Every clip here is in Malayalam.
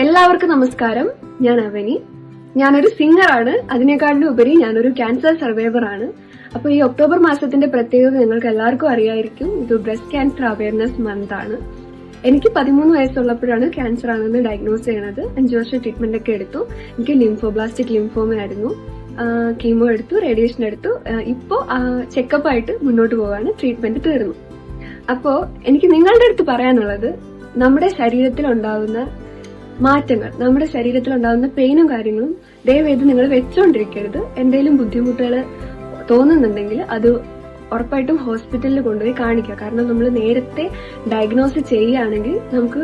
എല്ലാവർക്കും നമസ്കാരം. ഞാൻ അവനി. ഞാനൊരു സിംഗറാണ്. അതിനേക്കാളും ഉപരി ഞാനൊരു ക്യാൻസർ സർവൈവർ ആണ്. അപ്പൊ ഈ ഒക്ടോബർ മാസത്തിന്റെ പ്രത്യേകത നിങ്ങൾക്ക് എല്ലാവർക്കും അറിയായിരിക്കും. ഇത് ബ്രസ്റ്റ് ക്യാൻസർ അവയർനെസ് മന്ത് ആണ്. എനിക്ക് 13 വയസ്സുള്ളപ്പോഴാണ് ക്യാൻസർ ആണെന്ന് ഡയഗ്നോസ് ചെയ്യണത്. 5 വർഷം ട്രീറ്റ്മെന്റ് ഒക്കെ എടുത്തു. എനിക്ക് ലിംഫോബ്ലാസ്റ്റിക് ലിംഫോമ ആയിരുന്നു. കീമോ എടുത്തു, റേഡിയേഷൻ എടുത്തു. ഇപ്പോ ചെക്കപ്പ് ആയിട്ട് മുന്നോട്ട് പോവാണ്. ട്രീറ്റ്മെന്റ് തീർന്നു. അപ്പോ എനിക്ക് നിങ്ങളുടെ അടുത്ത് പറയാനുള്ളത്, നമ്മുടെ ശരീരത്തിൽ ഉണ്ടാവുന്ന മാറ്റങ്ങൾ, നമ്മുടെ ശരീരത്തിൽ ഉണ്ടാകുന്ന പെയിനും കാര്യങ്ങളും ദയവേത് നിങ്ങൾ വെച്ചോണ്ടിരിക്കരുത്. എന്തെങ്കിലും ബുദ്ധിമുട്ടുകൾ തോന്നുന്നുണ്ടെങ്കിൽ അത് ഉറപ്പായിട്ടും ഹോസ്പിറ്റലിൽ കൊണ്ടുപോയി കാണിക്കുക. കാരണം നമ്മൾ നേരത്തെ ഡയഗ്നോസ് ചെയ്യുകയാണെങ്കിൽ നമുക്ക്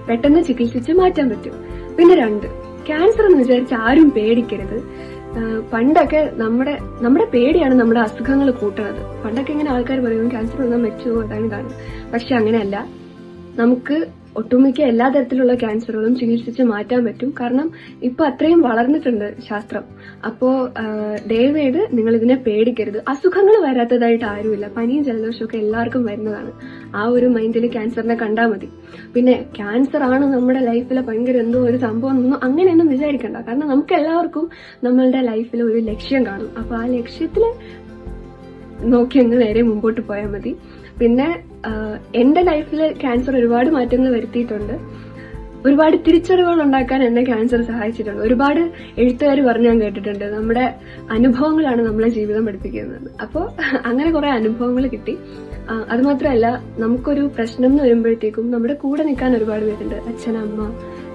പെട്ടെന്ന് ചികിത്സിച്ച് മാറ്റാൻ പറ്റും. പിന്നെ 2, ക്യാൻസർ എന്ന് വിചാരിച്ച് ആരും പേടിക്കരുത്. പണ്ടൊക്കെ നമ്മുടെ പേടിയാണ് നമ്മുടെ അസുഖങ്ങൾ കൂട്ടുന്നത്. പണ്ടൊക്കെ ഇങ്ങനെ ആൾക്കാർ പറയും ക്യാൻസർ വന്നാൽ മരിച്ചു, അതാണ് ഇതാണ്. പക്ഷെ അങ്ങനെയല്ല. നമുക്ക് ഒട്ടുമിക്ക എല്ലാ തരത്തിലുള്ള ക്യാൻസറുകളും ചികിത്സിച്ച് മാറ്റാൻ പറ്റും. കാരണം ഇപ്പൊ അത്രയും വളർന്നിട്ടുണ്ട് ശാസ്ത്രം. അപ്പോ ദയവേത് നിങ്ങൾ ഇതിനെ പേടിക്കരുത്. അസുഖങ്ങൾ വരാത്തതായിട്ട് ആരുമില്ല. പനിയും ജലദോഷവും ഒക്കെ എല്ലാവർക്കും വരുന്നതാണ്. ആ ഒരു മൈൻഡിൽ ക്യാൻസറിനെ കണ്ടാൽ മതി. പിന്നെ ക്യാൻസർ ആണ് നമ്മുടെ ലൈഫിലെ ഭയങ്കര എന്തോ ഒരു സംഭവം ഒന്നും അങ്ങനെയൊന്നും വിചാരിക്കണ്ട. കാരണം നമുക്ക് എല്ലാവർക്കും നമ്മളുടെ ലൈഫിൽ ഒരു ലക്ഷ്യം കാണും. അപ്പൊ ആ ലക്ഷ്യത്തില് നോക്കി അങ്ങ് നേരെ മുമ്പോട്ട് പോയാൽ മതി. പിന്നെ എന്റെ ലൈഫിൽ ക്യാൻസർ ഒരുപാട് മാറ്റങ്ങൾ വരുത്തിയിട്ടുണ്ട്. ഒരുപാട് തിരിച്ചറിവുകൾ ഉണ്ടാക്കാൻ എന്നെ ക്യാൻസർ സഹായിച്ചിട്ടുണ്ട്. ഒരുപാട് എഴുത്തുകാർ പറഞ്ഞു ഞാൻ കേട്ടിട്ടുണ്ട്, നമ്മുടെ അനുഭവങ്ങളാണ് നമ്മളെ ജീവിതം പഠിപ്പിക്കുന്നത്. അപ്പോൾ അങ്ങനെ കുറെ അനുഭവങ്ങൾ കിട്ടി. അതുമാത്രമല്ല, നമുക്കൊരു പ്രശ്നം എന്ന് വരുമ്പോഴത്തേക്കും നമ്മുടെ കൂടെ നിൽക്കാൻ ഒരുപാട് പേരുണ്ട്. അച്ഛൻ, അമ്മ,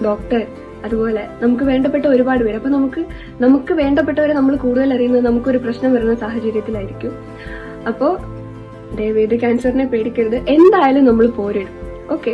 ഡോക്ടർ, അതുപോലെ നമുക്ക് വേണ്ടപ്പെട്ട ഒരുപാട് പേര്. അപ്പൊ നമുക്ക് വേണ്ടപ്പെട്ടവരെ നമ്മൾ കൂടുതൽ അറിയുന്നത് നമുക്കൊരു പ്രശ്നം വരുന്ന സാഹചര്യത്തിലായിരിക്കും. അപ്പോ ദയവേത് ക്യാൻസറിനെ പേടിക്കരുത്. എന്തായാലും നമ്മൾ പോരിടും. ഓക്കെ.